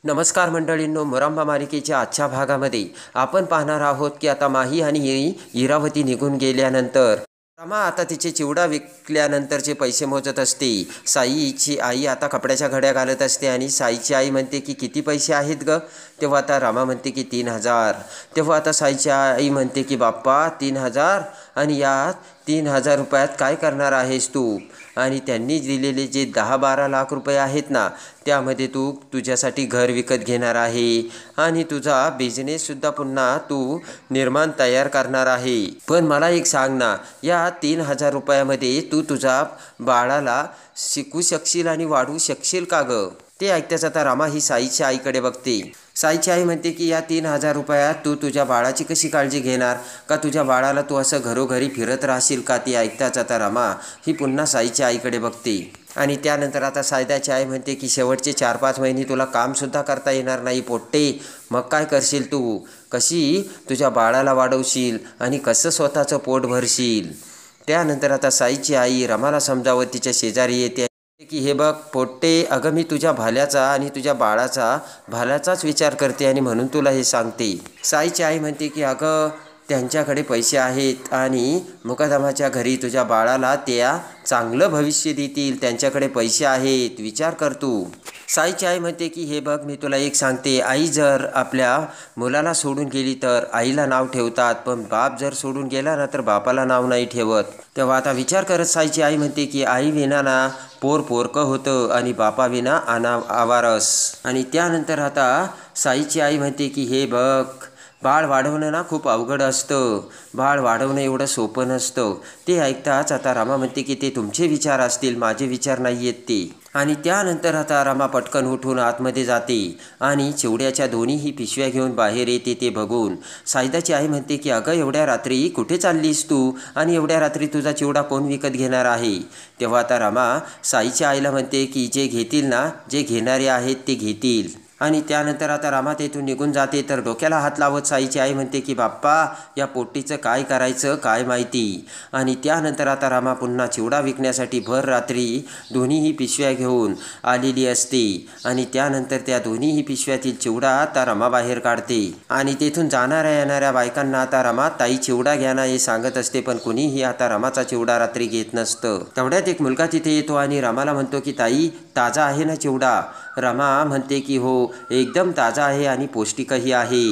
नमस्कार मंडळींनो, मुरांबा मालिकेच्या आजच्या भागामध्ये आपण पाहणार आहोत की आता माही आणि इरावती निघून गेल्यानंतर रमा आता तिचे चिवडा विकल्यानंतरचे पैसे मोजत असते. साईची आई आता कपड्याच्या घड्या घालत असते आणि साईची आई म्हणते की किती पैसे आहेत ग? तेव्हा आता रमा म्हणते की 3,000. तेव्हा आता साईची आई म्हणते की बाप्पा 3,000 आणि या 3,000 रुपयात काय करणार आहेस तू? आणि त्यांनी दिलेले जे 10-12 लाख रुपये आहेत ना, त्यामध्ये तू तुझ्यासाठी घर विकत घेणार आहे आणि तुझा बिझनेससुद्धा पुन्हा तू निर्माण तयार करणार आहे. पण मला एक सांग ना, या 3,000 रुपयामध्ये तू तुझा बाळाला शिकू शकशील आणि वाढवू शकशील का ग? ते ऐकताच आता रमा ही साईच्या आईकडे बघते. साईची आई म्हणते की या 3,000 रुपयात तू तुझ्या बाळाची कशी काळजी घेणार? का तुझ्या बाळाला तू असं घरोघरी फिरत राहशील का? ती ऐकताच आता रमा ही पुन्हा साईच्या आईकडे बघते. आणि त्यानंतर आता सायदाची आई म्हणते की शेवटचे 4-5 महिने तुला कामसुद्धा करता येणार नाही पोट्टे. मग काय करशील तू? कशी तुझ्या बाळाला वाढवशील आणि कसं स्वतःचं पोट भरशील? त्यानंतर आता साईची आई रमाला समजावत तिच्या शेजारी येते की हे बघ पोट्टे, अगं मी तुझ्या भाल्याचा आणि तुझ्या बाळाचा भाल्याचाच विचार करते आणि म्हणून तुला हे सांगते. साईची आई म्हणते की अगं त्यांच्याकडे पैसे आहेत आणि मुकादमाच्या घरी तुझ्या बाळाला त्या चांगलं भविष्य देतील. त्यांच्याकडे पैसे आहेत, विचार कर तू. साईची आई म्हणते की हे बघ मी तुला एक सांगते, आई जर आपल्या मुलाला सोडून गेली तर आईला नाव ठेवतात, पण बाप जर सोडून गेला ना तर बापाला नाव नाही ठेवत. तेव्हा आता विचार करत साईची आई म्हणते की आई विना ना पोर पोरकं होतं आणि बापाविना आवारस. आणि त्यानंतर आता साईची आई म्हणते की हे बघ बाळ वाढवणं ना खूप अवघड असतं, बाळ वाढवणं एवढं सोपं नसतं. ते ऐकताच आता रमा म्हणते की ते तुमचे विचार असतील, माझे विचार नाही आहेत ते. आणि त्यानंतर आता रमा पटकन उठून आतमध्ये जाते आणि चिवड्याच्या दोन्हीही पिशव्या घेऊन बाहेर येते. ते बघून सायदाची आई म्हणते की अगं एवढ्या रात्री कुठे चाललीस तू आणि एवढ्या रात्री तुझा चिवडा कोण विकत घेणार आहे? तेव्हा आता रमा साईच्या आईला म्हणते की जे घेतील ना, जे घेणारे आहेत ते घेतील. आणि त्यानंतर आता रमा तेथून निघून जाते तर डोक्याला हात लावत साईची आई म्हणते की बाप्पा या पोट्टीचं काय करायचं काय माहिती. आणि त्यानंतर आता रमा पुन्हा चिवडा विकण्यासाठी भर रात्री दोन्हीही पिशव्या घेऊन आलेली असते. आणि त्यानंतर त्या दोन्हीही पिशव्यातील चिवडा आता रमा बाहेर काढते आणि तेथून जाणाऱ्या येणाऱ्या बायकांना आता रमा ताई चिवडा घ्या ना हे सांगत असते, पण कुणीही आता रमाचा चिवडा रात्री घेत नसतं. तेवढ्यात एक मुलगा तिथे येतो आणि रमाला म्हणतो की ताई ताजा आहे ना चिवडा? रमा म्हणते की हो एकदम ताजा आहे आणि पौष्टिकही आहे.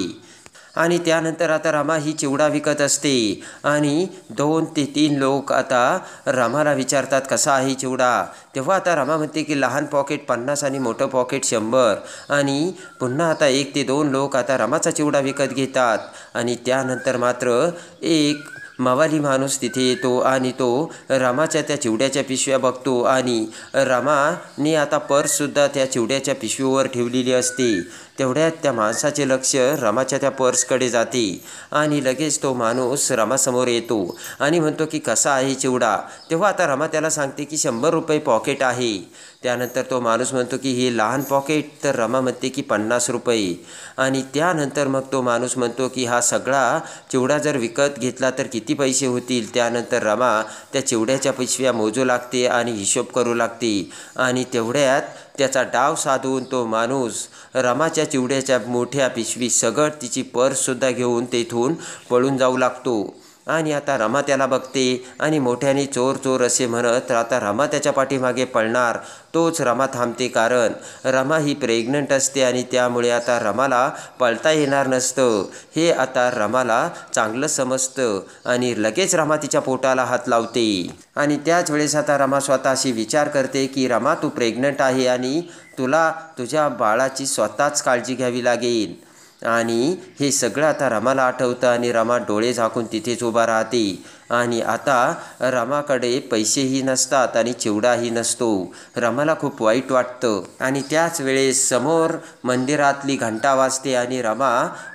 आणि त्यानंतर आता रमा ही चिवडा विकत असते आणि 2 ते 3 लोक आता रमाला विचारतात कसा आहे चिवडा? तेव्हा आता रमा म्हणते की लहान पॉकेट 50 आणि मोठं पॉकेट 100. आणि पुन्हा आता 1 ते 2 लोक आता रमाचा चिवडा विकत घेतात. आणि त्यानंतर मात्र एक मवाली माणूस तिथे येतो आणि तो रमाच्या त्या चिवड्याच्या पिशव्या बघतो आणि रमाने आता पर्ससुद्धा त्या चिवड्याच्या पिशवीवर ठेवलेली असते. तेवढ्यात त्या माणसाचे लक्ष रमाच्या त्या पर्सकडे जाते आणि लगेच तो माणूस रमासमोर येतो आणि म्हणतो की कसा आहे चिवडा? तेव्हा आता रमा त्याला सांगते की 100 रुपये पॉकेट आहे. त्यानंतर तो माणूस म्हणतो की हे लहान पॉकेट? तर रमा म्हणते की 50 रुपये. आणि त्यानंतर मग तो माणूस म्हणतो की हा सगळा चिवडा जर विकत घेतला तर किती पैसे होतील? त्यानंतर रमा त्या चिवड्याच्या पिशव्या मोजू लागते आणि हिशोब करू लागते. आणि तेवढ्यात त्याचा डाव साधून तो माणूस रमाच्या चिवड्याच्या मोठ्या पिशवी सगट तिची पर्ससुद्धा घेऊन तेथून पळून जाऊ लागतो. आणि आता रमा त्याला बघते आणि मोठ्याने चोर चोर असे म्हणत आता रमा त्याच्या पाठीमागे पळणार. तोच रमा थांबते, कारण रमा ही प्रेग्नंट असते आणि त्यामुळे आता रमाला पळता येणार नसतं. हे आता रमाला चांगलं समजतं आणि लगेच रमा तिच्या पोटाला हात लावते. आणि त्याच वेळेस आता रमा स्वतःशी विचार करते की रमा तू प्रेग्नंट आहे आणि तुला तुझ्या बाळाची स्वतःच काळजी घ्यावी लागेल. आणि हे सगळं आता रमाला आठवतं आणि रमा डोळे झाकून तिथेच उभा राहते. आणि आता रमाकडे पैसेही नसतात आणि चिवडाही नसतो. रमाला खूप वाईट वाटतं. आणि त्याच वेळेस समोर मंदिरातली घंटा वाजते आणि रमा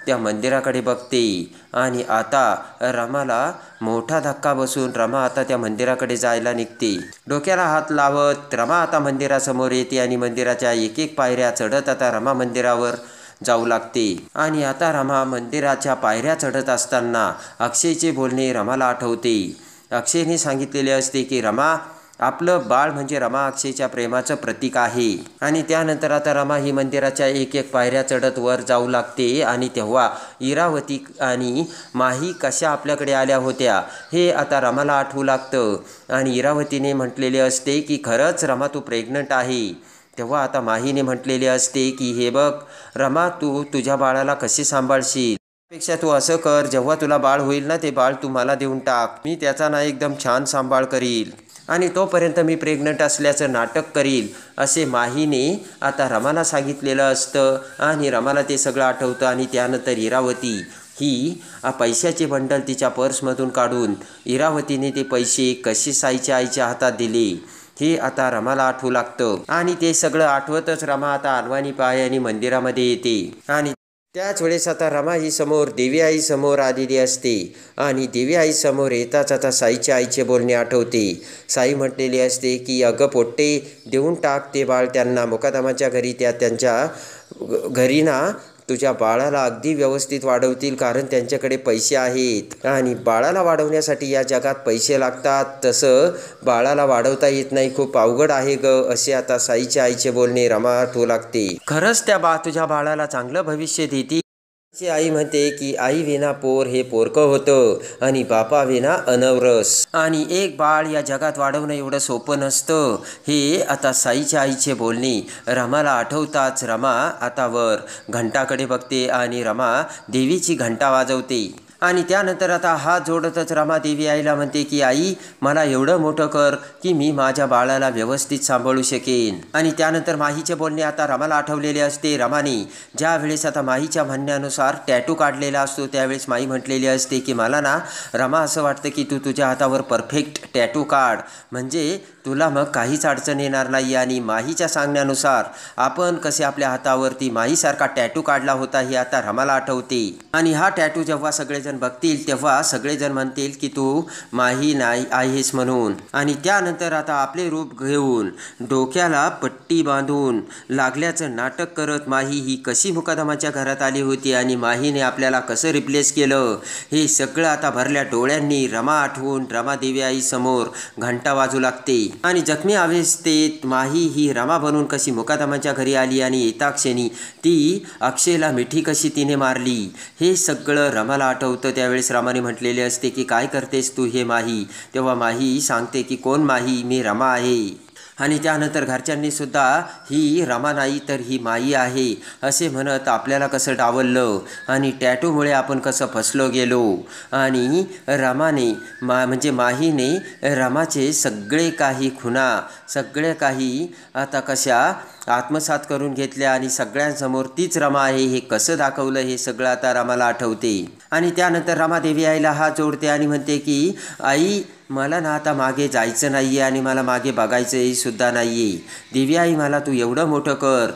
त्या मंदिराकडे बघते. आणि आता रमाला मोठा धक्का बसून रमा आता त्या मंदिराकडे जायला निघते. डोक्याला हात लावत रमा आता मंदिरासमोर येते आणि मंदिराच्या एक एक पायऱ्या चढत आता रमा मंदिरावर जाऊ लागते. आणि आता रमा मंदिराच्या पायऱ्या चढत असताना अक्षयचे बोलणे रमाला आठवते. अक्षयने सांगितलेले असते की रमा आपलं बाळ म्हणजे रमा अक्षयच्या प्रेमाचं प्रतीक आहे. आणि त्यानंतर आता रमा ही मंदिराच्या एक एक पायऱ्या चढत वर जाऊ लागते आणि तेव्हा इरावती आणि माही कशा आपल्याकडे आल्या होत्या हे आता रमाला आठवू लागतं. आणि इरावतीने म्हटलेले असते की खरंच रमा तू प्रेग्नंट आहे. तेव्हा आता माहीने म्हटलेले असते की हे बघ रमा, तू तुझ्या बाळाला कसे सांभाळशील, पेक्षा तू असं कर, जेव्हा तुला बाळ होईल ना ते बाळ तू मला देऊन टाक, मी त्याचा ना एकदम छान सांभाळ करील आणि तोपर्यंत मी प्रेग्नंट असल्याचं नाटक करील, असे माहीने आता रमाला सांगितलेलं असतं. आणि रमाला ते सगळं आठवतं. आणि त्यानंतर इरावती ही पैशाचे बंडल तिच्या पर्समधून काढून इरावतीने ते पैसे कसे साईच्या आईच्या हातात दिले हे आता रमाला आठवू लागतं. आणि ते सगळं आठवतच रमा आता अनवाणी पायाने मंदिरामध्ये येते. आणि त्याच वेळेस आता रमा ही समोर देवी आई समोर आलेली असते. आणि देवी आई समोर येताच आता साईच्या आईचे बोलणे आठवते. साई म्हटलेली असते की अगं पोट्टे, देऊन टाक ते बाळ त्यांना, मुकादमाच्या घरी त्यांच्या घरी ना तुझ्या बाळाला अगदी व्यवस्थित वाढवतील, कारण त्यांच्याकडे पैसे आहेत. आणि बाळाला वाढवण्यासाठी या जगात पैसे लागतात, तसं बाळाला वाढवता येत नाही, खूप अवघड आहे ग, असे आता साईच्या आईचे बोलणे रमा आठवू लागते. खरंच त्या तुझ्या बाळाला चांगलं भविष्य देतील. तिची आई म्हणते की आई विना पोर हे पोरकं होतं आणि बापा विना अनवरस. आणि एक बाळ या जगात वाढवणं एवढं सोपं नसतं, हे आता साईच्या आईचे बोलणे रमाला आठवताच रमा आता वर घंटाकडे बघते आणि रमा देवीची घंटा वाजवते. आणि त्यानंतर आता हात जोडतच रमा देवी आईला म्हणते की आई, मला एवढं मोठं कर की मी माझ्या बाळाला व्यवस्थित सांभाळू शकेन. आणि त्यानंतर माहीचे बोलणे आता रमाला आठवलेले असते. रमाने ज्या वेळेस आता माहीच्या म्हणण्यानुसार टॅटू काढलेला असतो त्यावेळेस माही म्हटलेली असते की मला ना रमा असं वाटतं की तू तुझ्या हातावर परफेक्ट टॅटू काढ, म्हणजे तुला मग काहीच अडचण येणार नाही. आणि माहीच्या सांगण्यानुसार आपण कसे आपल्या हातावरती माहीसारखा टॅटू काढला होता हे आता रमाला आठवते. आणि हा टॅटू जेव्हा सगळेजण बघतील तेव्हा सगळेजण म्हणतील की तू माही नाही आहेस म्हणून. आणि त्यानंतर आता आपले रूप घेऊन डोक्याला पट्टी बांधून लागल्याचं नाटक करत माही ही कशी मुकादमाच्या घरात आली होती आणि माहीने आपल्याला कसं रिप्लेस केलं हे सगळं आता भरल्या डोळ्यांनी रमा आठवून रमा देवी आई समोर घंटा वाजू लागते. आणि जखमी अवस्थेत माही ही रमा बनून कशी मुकादमाच्या घरी आली आणि येता क्षणी ती अक्षयला मिठी कशी तिने मारली हे सगळं रमाला आठवतं. त्यावेळेस रमाने म्हटलेले असते की काय करतेस तू हे माही. तेव्हा माही सांगते की कोण माही, मी रमा आहे. आणि त्यानंतर घरच्यांनी सुद्धा ही रमा नाही तर ही माई आहे असे म्हणत आपल्याला कसं डावललं आणि टॅटूमुळे आपण कसं फसलो गेलो. आणि रमाने म्हणजे माहीने रमाचे सगळे काही खुणा सगळे काही आता कशा आत्मसात करून घेतल्या आणि सगळ्यांसमोर तीच रमा आहे हे कसं दाखवलं हे सगळं आता रमाला आठवते. आणि त्यानंतर रमा देवी आईला हात जोडते आणि म्हणते की आई, मला ना आता मागे जायचं नाही आहे आणि मला मागे बघायचंही सुद्धा नाही आहे. देवी आई, मला तू एवढं मोठं कर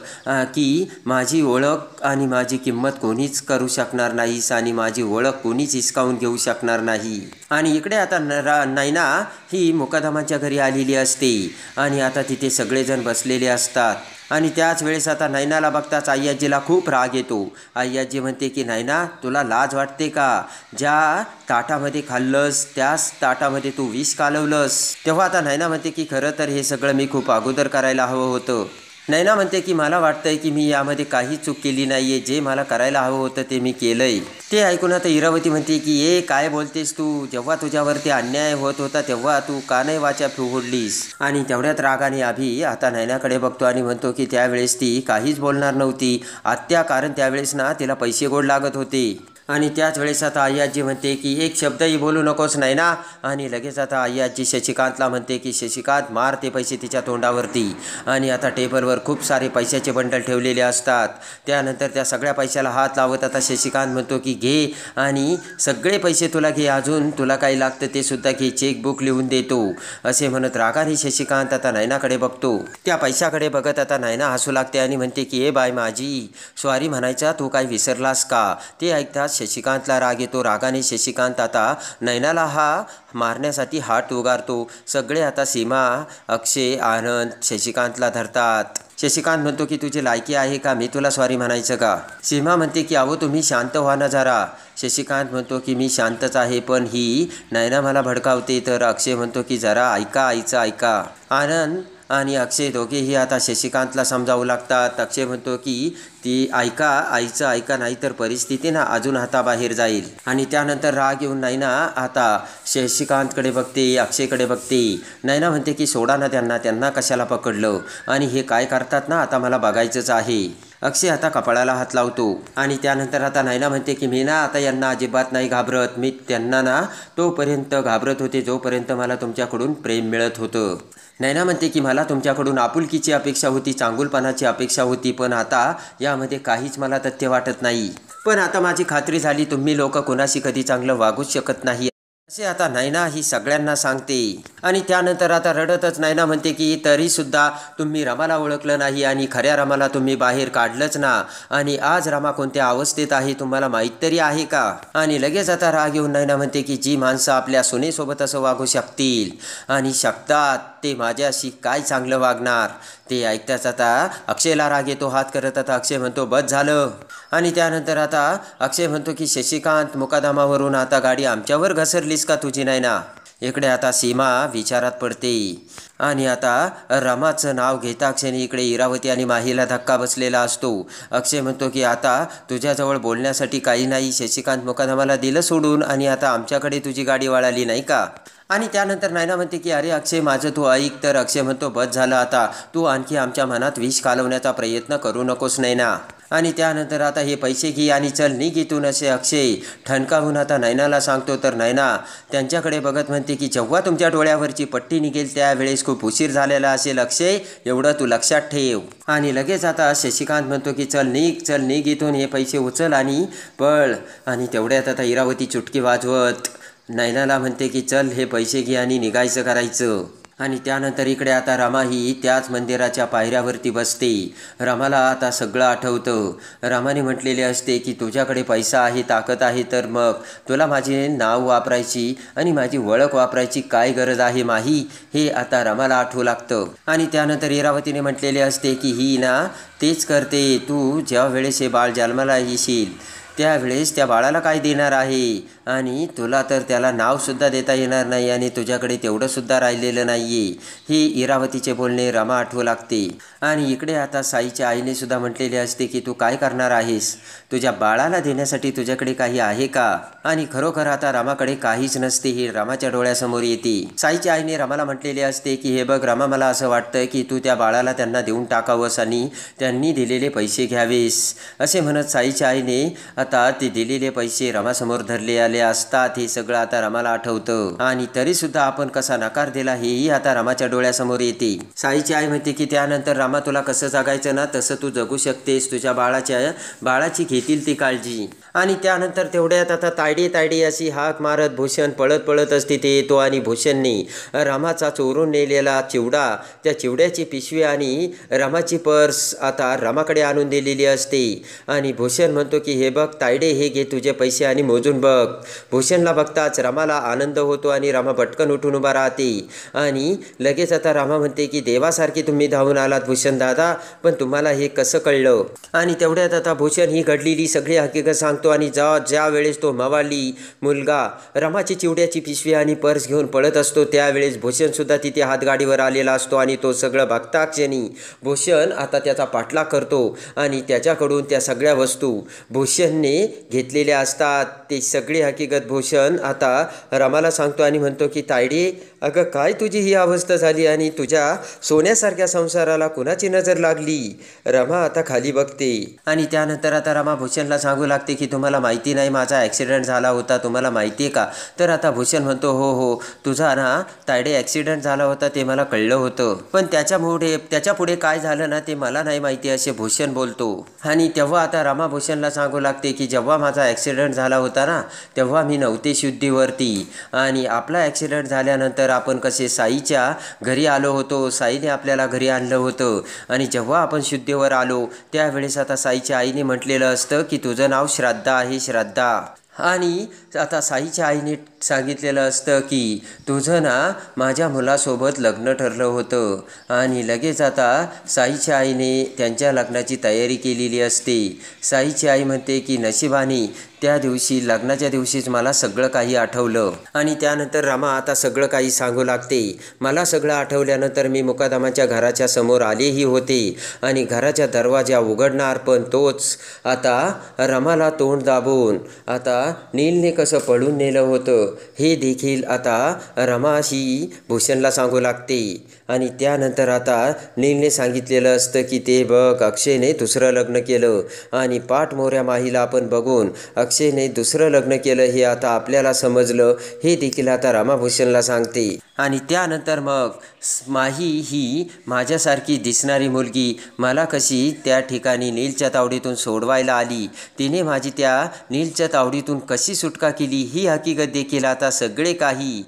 की माझी ओळख आणि माझी किंमत कोणीच करू शकणार नाहीस आणि माझी ओळख कोणीच हिसकावून घेऊ शकणार नाही. आणि इकडे आता नैना ही मुकादमाच्या घरी आलेली असते आणि आता तिथे सगळेजण बसलेले असतात. आणि त्याच वेळेस आता नैनाला बघताच आय्याजीला खूप राग येतो. आय्याजी म्हणते की नैना, तुला लाज वाटते का? ज्या ताटामध्ये खाल्लंस त्याच ताटामध्ये तू विष कालवलंस. तेव्हा आता नैना म्हणते की खरं तर हे सगळं मी खूप अगोदर करायला हवं होतं. नैना म्हणते की मला वाटतंय की मी यामध्ये काही चूक केली नाही आहे, जे मला करायला हवं होतं ते मी केलंय. ते ऐकून आता इरावती म्हणते की काय बोलतेस तू? जेव्हा तुझ्यावरती अन्याय होत होता तेव्हा तू का नाही वाचा फोडलीस? आणि तेवढ्यात रागाने अभि आता नैनाकडे बघतो आणि म्हणतो की त्यावेळेस ती काहीच बोलणार नव्हती आत्या, कारण त्यावेळेस ना तिला पैसे गोड लागत होते. आणि त्याच वेळेस आता आय्याजी म्हणते की एक शब्दही बोलू नकोस नैना. आणि लगेच आता आय्याजी शशिकांतला म्हणते की शशिकांत, मार ते पैसे तिच्या तोंडावरती. आणि आता टेबलवर खूप सारे पैशाचे बंडल ठेवलेले असतात. त्यानंतर त्या सगळ्या पैशाला हात लावत आता शशिकांत म्हणतो की घे आणि सगळे पैसे तुला घे, अजून तुला काही लागतं ते सुद्धा घे, चेकबुक लिहून देतो, असे म्हणत रागाने शशिकांत आता नैनाकडे बघतो. त्या पैशाकडे बघत आता नैना हसू लागते आणि म्हणते की बाय माझी, सॉरी म्हणायचा तू काय विसरलास का? ते ऐकताच शशिकांतला राग येतो. रागाने शशिकांत आता नयनाला मारण्यासाठी हात उगारतो. सगळे आता सीमा, अक्षय, आनंद शशिकांतला धरतात. शशिकांत म्हणतो की तुझी लायकी आहे का मी तुला सॉरी म्हणायचं का? सीमा म्हणते की अहो तुम्ही शांत व्हा ना जरा. शशिकांत म्हणतो की मी शांतच आहे पण ही नयना मला भडकावते. तर अक्षय म्हणतो की जरा ऐका आईचं ऐका. आनंद आणि अक्षय दोघेही आता शशिकांतला समजावू लागतात. अक्षय म्हणतो की ती ऐका आईचं ऐका नाही तर परिस्थिती ना अजून हाताबाहेर जाईल. आणि त्यानंतर राग येऊन नयना आता शशिकांतकडे बघते, अक्षयकडे बघते. नयना म्हणते की सोडा ना त्यांना कशाला पकडलं आणि हे काय करतात ना आता मला बघायचंच आहे. अक्षय आता कपाळाला हात लावतो आणि त्यानंतर आता नयना म्हणते की मी ना आता यांना अजिबात नाही घाबरत. मी त्यांना ना तोपर्यंत घाबरत होते जोपर्यंत मला तुमच्याकडून प्रेम मिळत होतं. नयना म्हणते की मला तुमच्याकडून आपुलकीची अपेक्षा होती, चांगुलपणाची अपेक्षा होती पण आता यामध्ये काहीच मला तथ्य वाटत नाही. पण आता माझी खात्री झाली तुम्ही लोक कोणाशी कधी चांगलं वागूच शकत नाही असे आता नयना ही सगळ्यांना सांगते. आणि त्यानंतर आता रडतच नयना म्हणते की तरीसुद्धा तुम्ही रमाला ओळखलं नाही आणि खऱ्या रमाला तुम्ही बाहेर काढलंच ना. आणि आज रमा कोणत्या अवस्थेत आहे तुम्हाला माहीत तरी आहे का? आणि लगेच आता राग येऊन नयना म्हणते की जी माणसं आपल्या सुनेसोबत असं वागू शकतील आणि शकतात ते माझ्याशी काय चांगलं वागणार. ते ऐकताच आता अक्षयला राग येतो. हात करत आता अक्षय म्हणतो बस झालं. आणि त्यानंतर आता अक्षय म्हणतो की शशिकांत मुकादमावरून आता गाडी आमच्यावर घसरलीस का तुझी नयना? इकडे आता सीमा विचारात पडते. आणि आता रमाचं नाव घेता क्षणी इकडे इरावती आणि माहीला धक्का बसलेला असतो. अक्षय म्हणतो की आता तुझ्याजवळ बोलण्यासाठी काही नाही. शशिकांत मुकादमाला दिलं सोडून आणि आता आमच्याकडे तुझी गाडी वळाली नाही का? आणि त्यानंतर नयना म्हणते की अरे अक्षय माझं तू ऐक. तर अक्षय म्हणतो बस झालं आता तू आणखी आमच्या मनात विष कालवण्याचा प्रयत्न करू नकोस नयना. आणि त्यानंतर आता हे पैसे घे आणि चल निघ इथून असे अक्षय ठणकावून आता नयनाला सांगतो. तर नयना त्यांच्याकडे बघत म्हणते की जेव्हा तुमच्या डोळ्यावरची पट्टी निघेल त्यावेळेस खूप उशीर झालेला असेल अक्षय, एवढं तू लक्षात ठेव. आणि लगेच आता शशिकांत म्हणतो की चल निघ इथून हे पैसे उचल आणि पळ. आणि तेवढ्यात आता इरावती चुटकी वाजवत नयनाला म्हणते की चल हे पैसे घे आणि निघायचं करायचं. आणि त्यानंतर इकडे आता रमा ही त्याच मंदिराच्या पायऱ्यावरती बसते. रमाला आता सगळं आठवतं. रमाने म्हटलेले असते की तुझ्याकडे पैसा आहे, ताकद आहे तर मग तुला माझे नाव वापरायची आणि माझी ओळख वापरायची काय गरज आहे माही, हे आता रमाला आठवू लागतं. आणि त्यानंतर इरावतीने म्हटलेले असते की ही ना तेच करते. तू ज्या वेळेस हे बाळ जन्माला येशील त्यावेळेस त्या बाळाला काय देणार आहे आणि तुला तर त्याला नावसुद्धा देता येणार नाही आणि तुझ्याकडे तेवढंसुद्धा राहिलेलं नाही आहे. ही इरावतीचे बोलणे रमा आठवू लागते. आणि इकडे आता साईच्या आईने सुद्धा म्हटलेले असते की तू काय करणार आहेस, तुझ्या बाळाला देण्यासाठी तुझ्याकडे काही आहे का? आणि खरोखर आता रमाकडे काहीच नसते. ही रमाच्या डोळ्यासमोर येते. साईच्या आईने रमाला म्हटलेले असते की हे बघ रमा, मला असं वाटतं की तू त्या बाळाला त्यांना देऊन टाकावंस आणि त्यांनी दिलेले पैसे घ्यावेस. असे म्हणत साईच्या आईने आता ते दिलेले पैसे रमासमोर धरले आले असतात. हे सगळं आता रमाला आठवतं. आणि तरीसुद्धा आपण कसा नकार दिला हेही आता रमाच्या डोळ्यासमोर येते. साईची आई म्हणते की त्यानंतर रमा तुला कसं जगायचं ना तसं तू जगू शकतेस. तुझ्या बाळाची घेतील ती काळजी. आणि त्यानंतर तेवढ्यात आता तायडी अशी हाक मारत भूषण पळत असते. ते येतो आणि भूषणने रमाचा चोरून नेलेला चिवडा, त्या चिवड्याची पिशवी आणि रमाची पर्स आता रमाकडे आणून दिलेली असते. आणि भूषण म्हणतो की हे बघ तायडे, हे घे तुझे पैसे आणि मोजून बघ. भूषणला बघताच रमाला आनंद होतो आणि रमा पटकन उठून उभा राहते. आणि लगेच आता रमा म्हणते की देवासारखी तुम्ही धावून आलात भूषण दादा, पण तुम्हाला हे कसं कळलं? आणि तेवढ्यात आता भूषण ही घडलेली सगळी हकीकत सांगतो. आणि ज्या वेळेस तो मवाली मुलगा रमाची चिवड्याची पिशवी आणि पर्स घेऊन पळत असतो त्यावेळेस भूषण सुद्धा तिथे हातगाडीवर आलेला असतो. आणि तो सगळं बघता क्षणी भूषण आता त्याचा पाठलाग करतो आणि त्याच्याकडून त्या सगळ्या वस्तू भूषणने घेतलेल्या असतात. ते सगळी हकीकत भूषण आता रमाला सांगतो आणि म्हणतो की तायडे, अगं काय तुझी ही अवस्था झाली आणि तुझ्या सोन्यासारख्या संसाराला कुणाची नजर लागली? रमा आता खाली बघते. आणि त्यानंतर आता रमा भूषणला सांगू लागते की तुम्हाला माहिती नाही माझा ॲक्सिडेंट झाला होता, तुम्हाला माहिती आहे का? तर आता भूषण म्हणतो हो तुझा ना तायडे ॲक्सिडेंट झाला होता ते मला कळलं होतं, पण त्याच्या पुढे काय झालं ना ते मला नाही माहिती असे भूषण बोलतो. आणि तेव्हा आता रमा भूषणला सांगू लागते की जेव्हा माझा ॲक्सिडेंट झाला होता ना तेव्हा मी नव्हते शुद्धीवरती आणि आपला ॲक्सिडेंट झाल्यानंतर त्यानंतर आपण कसे साईच्या घरी आलो होतो, साईने आपल्याला घरी आणलं होतं आणि जेव्हा आपण शुद्धीवर आलो त्यावेळेस आता साईच्या आईने म्हटलेलं असतं की तुझं नाव श्राद्धा आहे, श्राद्धा. आणि आता साईच्या आईने सांगितलेलं असतं की तुझं ना माझ्या मुलासोबत लग्न ठरलं होतं आणि लगेच आता साईच्या आईने त्यांच्या लग्नाची तयारी केलेली असते. साईची आई म्हणते की नशिबाने त्या दिवशी लग्नाच्या दिवशीच मला सगळं काही आठवलं. आणि त्यानंतर रमा आता सगळं काही सांगू लागते. मला सगळं आठवल्यानंतर मी मुकादमाच्या घराच्या समोर आलेही होते आणि घराच्या दरवाजा उघडणार पण तोच आता रमाला तोंड दाबून आता नीलने कसं पळून नेलं होतं हे देखील आता रमाशी भूषणला सांगू लागते. आणि त्यानंतर आता नीलने सांगितलेलं असतं की ते बघ अक्षयने दुसरं लग्न केलं आणि पाठमोऱ्या माहीला आपण बघून अक्षयने दुसरं लग्न केलं हे आता आपल्याला समजलं हे देखील आता रमा भूषणला सांगते. आणि त्यानंतर मग माही ही माझ्यासारखी दिसणारी मुलगी मला कशी त्या ठिकाणी नीलच्या तावडीतून सोडवायला आली, तिने माझी त्या नीलच्या तावडीतून कशी सुटका केली ही हकीकत देखील आता सगळे काही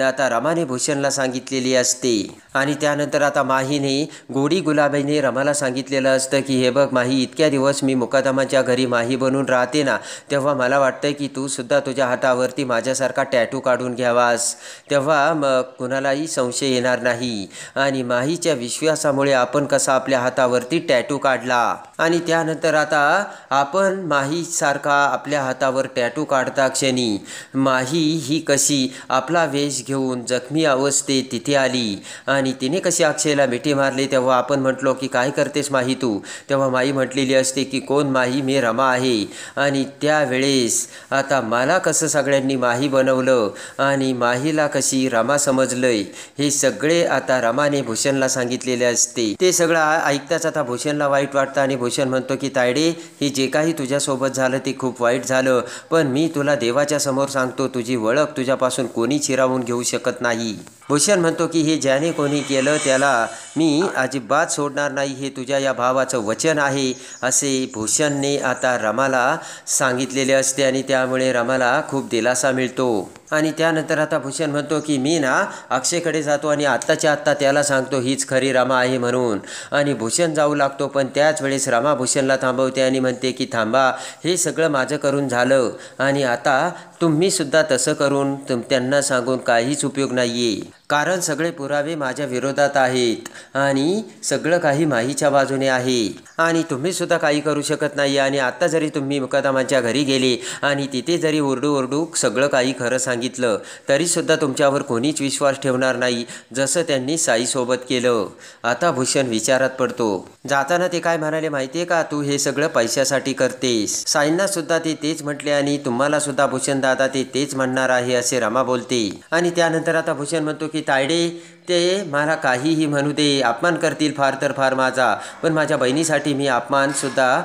आता रमाने भूषणला सांगितलेली असते. आणि त्यानंतर आता माहीने गोडी गुलाबीने रमाला सांगितलेलं असतं की हे बघ माही, इतक्या दिवस मी मुकादमाच्या घरी माही बनून राहते ना, तेव्हा मला वाटतं की तू सुद्धा तुझ्या हातावरती माझ्यासारखा टॅटू काढून घ्यावास, तेव्हा मग कुणालाही संशय येणार नाही. आणि माहीच्या विश्वासामुळे आपण कसा आपल्या हातावरती टॅटू काढला आणि त्यानंतर आता आपण माहीसारखा आपल्या हातावर टॅटू काढता क्षणी माही ही कशी आपला वेश घेऊन जखमी अवस्थेत तिथे आली आणि तिने कशी अक्षयला मिठी मारली. तेव्हा आपण म्हटलो की काय करतेस माही तू, तेव्हा माही म्हटलेली असते की कोण माही, मी रमा आहे. आणि त्यावेळेस आता मला कसं सगळ्यांनी माही बनवलं आणि माहीला कशी रमा समजलंय हे सगळे आता रमाने भूषणला सांगितलेले असते. ते सगळं ऐकताच आता भूषणला वाईट वाटतं आणि भूषण म्हणतो की तायडे, हे जे काही तुझ्यासोबत झालं ते खूप वाईट झालं, पण मी तुला देवाच्या समोर सांगतो तुझी ओळख तुझ्यापासून कोणी चिरावून घेऊ शकत नाही. भूषण म्हणतो की हे ज्याने कोणी केलं त्याला मी अजिबात सोडणार नाही, हे तुझ्या या भावाचं वचन आहे, असे भूषणने आता रमाला सांगितलेले असते. आणि त्यामुळे रमाला खूप दिलासा मिळतो. आणि त्यानंतर आता भूषण म्हणतो की मी ना अक्षयकडे जातो आणि आत्ताच्या आत्ता त्याला सांगतो हीच खरी रमा आहे म्हणून. आणि भूषण जाऊ लागतो पण त्याच वेळेस रमा भूषणला थांबवते आणि म्हणते की थांबा, हे सगळं माझं करून झालं आणि आता तुम्हीसुद्धा तसं करून त्यांना सांगून काहीच उपयोग नाही आहे, कारण सगळे पुरावे माझ्या विरोधात आहेत आणि सगळं काही माहीच्या बाजूने आहे आणि तुम्हीसुद्धा काही करू शकत नाही. आणि आत्ता जरी तुम्ही मुकादमाच्या घरी गेले आणि तिथे जरी ओरडू सगळं काही खरं सांगितलं तरीसुद्धा तुमच्यावर कोणीच विश्वास ठेवणार नाही, जसं त्यांनी साईसोबत केलं. आता भूषण विचारात पडतो. जाताना ते काय म्हणाले माहिती आहे का, तू हे सगळं पैशासाठी करतेस. साईंना सुद्धा ते तेच म्हटले आणि तुम्हाला सुद्धा भूषण दादा ते तेच म्हणणार आहे असे रमा बोलते. आणि त्यानंतर आता भूषण म्हणतो की तायडे, ते मला काहीही म्हणू दे, अपमान करतील फार तर फार माझा, पण माझ्या बहिणीसाठी मी अपमानसुद्धा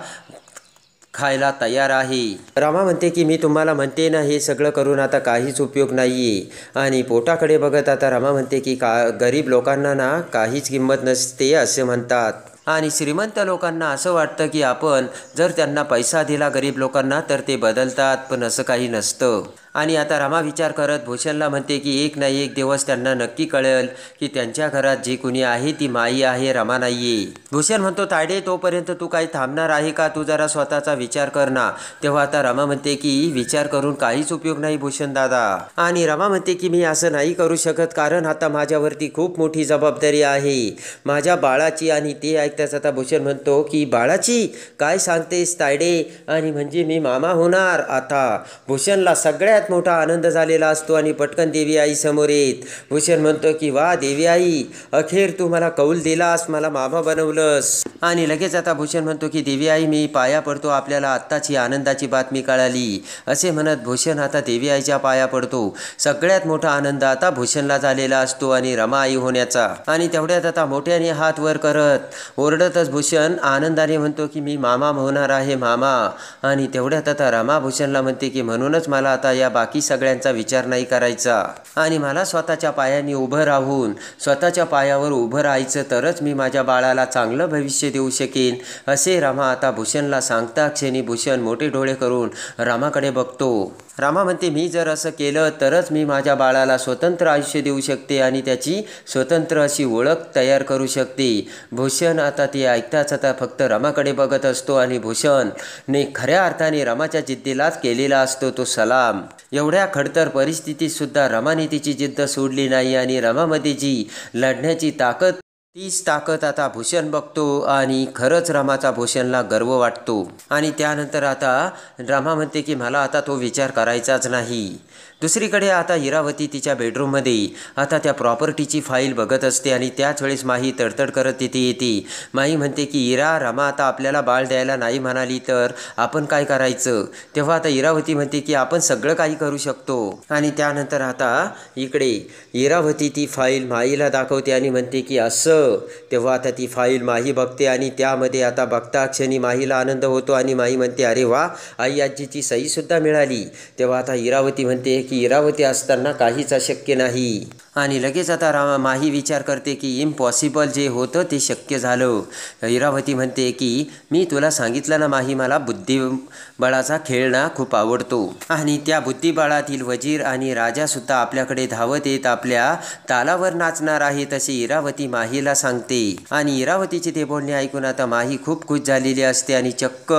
खायला तयार आहे. रमा म्हणते की मी तुम्हाला म्हणते ना हे सगळं करून आता काहीच उपयोग नाही आहे. आणि पोटाकडे बघत आता रमा म्हणते की गरीब लोकांना ना काहीच किंमत नसते असे म्हणतात आणि श्रीमंत लोकांना असं वाटतं की आपण जर त्यांना पैसा दिला गरीब लोकांना तर ते बदलतात, पण असं काही नसतं. आणि आता रमा विचार करत भूषणला म्हणते की एक ना एक दिवस त्यांना नक्की कळेल की त्यांच्या घरात जी कुणी आहे ती माई आहे, रमा नाहीये. भूषण म्हणतो तायडे, तोपर्यंत तू काही थांबणार आहे का, तू जरा स्वतःचा विचार कर ना. तेव्हा आता रमा म्हणते की विचार करून काहीच उपयोग नाही भूषण दादा. आणि रमा म्हणते की मी असं नाही करू शकत, कारण आता माझ्यावरती खूप मोठी जबाबदारी आहे माझ्या बाळाची. आणि ते ऐकताच आता भूषण म्हणतो की बाळाची काय सांगतेस तायडे, आणि म्हणजे मी मामा होणार. आता भूषणला सगळ्यात मोठा आनंद झालेला असतो आणि पटकन देवी आई समोर येत भूषण म्हणतो की वा देवी आई, अखेर तू मला कौल दिलास, मला मामा बनवलंस. आणि लगेच आता भूषण म्हणतो की देवी आई मी पाया पडतो, आपल्याला आत्ताची आनंदाची बातमी कळाली. असे म्हणत भूषण आता देवी आईच्या पाया पडतो. सगळ्यात मोठा आनंद आता भूषणला झालेला असतो आणि रमा आई होण्याचा. आणि तेवढ्यात आता मोठ्याने हात वर करत ओरडतच भूषण आनंदाने म्हणतो की मी मामा होणार आहे मामा. आणि तेवढ्यात आता रमा भूषणला म्हणते की म्हणूनच मला आता या बाकी सगळ्यांचा विचार नाही करायचा आणि मला स्वतःच्या पायाने उभं राहून स्वतःच्या पायावर उभं राहायचं, तरच मी माझ्या बाळाला चांगलं भविष्य देऊ शकेन, असे रमा आता भूषणला सांगता क्षणी भूषण मोठे डोळे करून रमाकडे बघतो. रमा म्हणते मी जर असं केलं तरच मी माझ्या बाळाला स्वतंत्र आयुष्य देऊ शकते आणि त्याची स्वतंत्र अशी ओळख तयार करू शकते. भूषण आता ते ऐकताच आता फक्त रमाकडे बघत असतो आणि भूषणने खऱ्या अर्थाने रमाच्या जिद्दीलाच केलेला असतो तो सलाम. एवढ्या खडतर परिस्थितीतसुद्धा रमाने तिची जिद्द सोडली नाही आणि रमामध्ये जी लढण्याची ताकद तीच ताकद आता भूषण बघतो आणि खरंच रमाचा भूषणला गर्व वाटतो. आणि त्यानंतर आता रमा म्हणते की मला आता तो विचार करायचाच नाही. दुसरीकडे आता इरावती तिच्या बेडरूममध्ये आता त्या प्रॉपर्टीची फाईल बघत असते आणि त्याच वेळेस माही तडतड करत तिथे येते. माही म्हणते की इरा रमा आता आपल्याला बाळ द्यायला नाही म्हणाली तर आपण काय करायचं. तेव्हा आता इरावती म्हणते की आपण सगळं काही करू शकतो. आणि त्यानंतर आता इकडे इरावती ती फाईल माहीला दाखवते आणि म्हणते की असं. तेव्हा आता ती फाईल माही बघते आणि त्यामध्ये आता बघता क्षणी माहीला आनंद होतो आणि माही म्हणते अरे वा आई आजीची सहीसुद्धा मिळाली. तेव्हा आता इरावती म्हणते की इरावती असताना काहीच अशक्य नाही. आणि लगेच आता माही विचार करते की इम्पॉसिबल जे होतं ते शक्य झालं. इरावती म्हणते की मी तुला सांगितलं ना माही मला बुद्धिबळाचा खेळणं खूप आवडतो. आणि त्या बुद्धिबळातील वजीर आणि राजासुद्धा आपल्याकडे धावत येत आपल्या तालावर नाचणार आहे तसे इरावती माहीला सांगते. आणि इरावतीचे ते बोलणे ऐकून आता माही खूप खुश झालेली असते आणि चक्क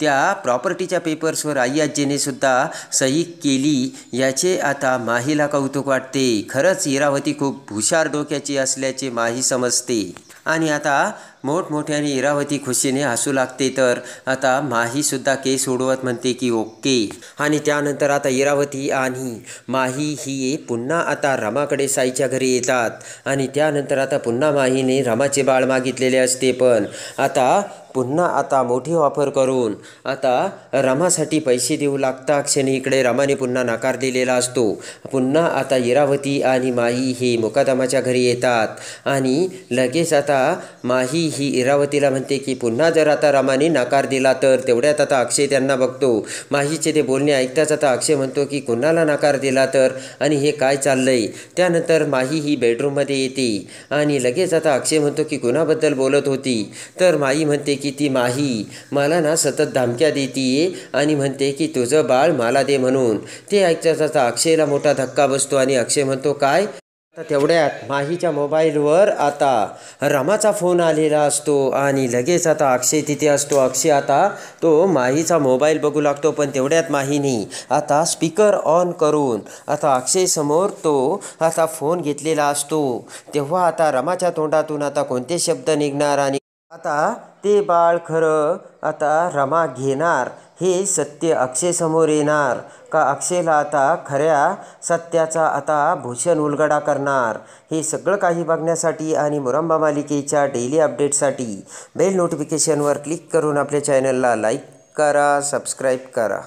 त्या प्रॉपर्टीच्या पेपर्सवर आई आजीने सुद्धा सही केली याचे आता माहीला कौतुक वाटते. खरंच इरावती खूप हुशार डोक्याची असल्याचे माही समजते. आणि आता मोठमोठ्याने इरावती खुशीने हसू लागते. तर आता माहीसुद्धा केस उडवत म्हणते की ओके. आणि त्यानंतर आता इरावती आणि माही ही पुन्हा आता रमाकडे साईच्या घरी येतात. आणि त्यानंतर आता पुन्हा माहीने रमाचे बाळ मागितलेले असते पण आता पुन्हा आता मोठी ऑफर करून आता रमासाठी पैसे देऊ लागता क्षणी इकडे रमाने पुन्हा नकार दिलेला असतो. पुन्हा आता इरावती आणि माही हे मुकादमाच्या घरी येतात. आणि लगेच आता माही ही इरावतीला म्हणते की पुन्हा जर आता रमाने नकार दिला तर. तेवढ्यात आता अक्षय त्यांना बघतो. माहीचे ते बोलणे ऐकताच आता अक्षय म्हणतो की कुणाला नकार दिला तर आणि हे काय चाललंय. त्यानंतर माही ही बेडरूममध्ये येते आणि लगेच आता अक्षय म्हणतो की कुणाबद्दल बोलत होती. तर माही म्हणते की ती माही मला ना सतत धमक्या देतीये आणि म्हणते की तुझं बाळ मला दे म्हणून. ते ऐकताच आता अक्षयला मोठा धक्का बसतो आणि अक्षय म्हणतो काय. आता तेवढ्यात माहीच्या मोबाईलवर आता रमाचा फोन आलेला असतो आणि लगेच आता अक्षय तिथे असतो. अक्षय आता तो माहीचा मोबाईल बघू लागतो पण तेवढ्यात माहीने आता स्पीकर ऑन करून आता अक्षयसमोर तो आता फोन घेतलेला असतो. तेव्हा आता रमाच्या तोंडातून आता कोणते शब्द निघणार आणि आता ते बाळ खरं आता रमा घेणार हे सत्य अक्षयसमोर येणार का अक्षयला आता खऱ्या सत्याचा आता भूषण उलगडा करणार. हे सगळं काही बघण्यासाठी आणि मुरंबा मालिकेच्या डेली अपडेटसाठी बेल नोटिफिकेशनवर क्लिक करून आपल्या चॅनलला लाईक करा, सबस्क्राईब करा.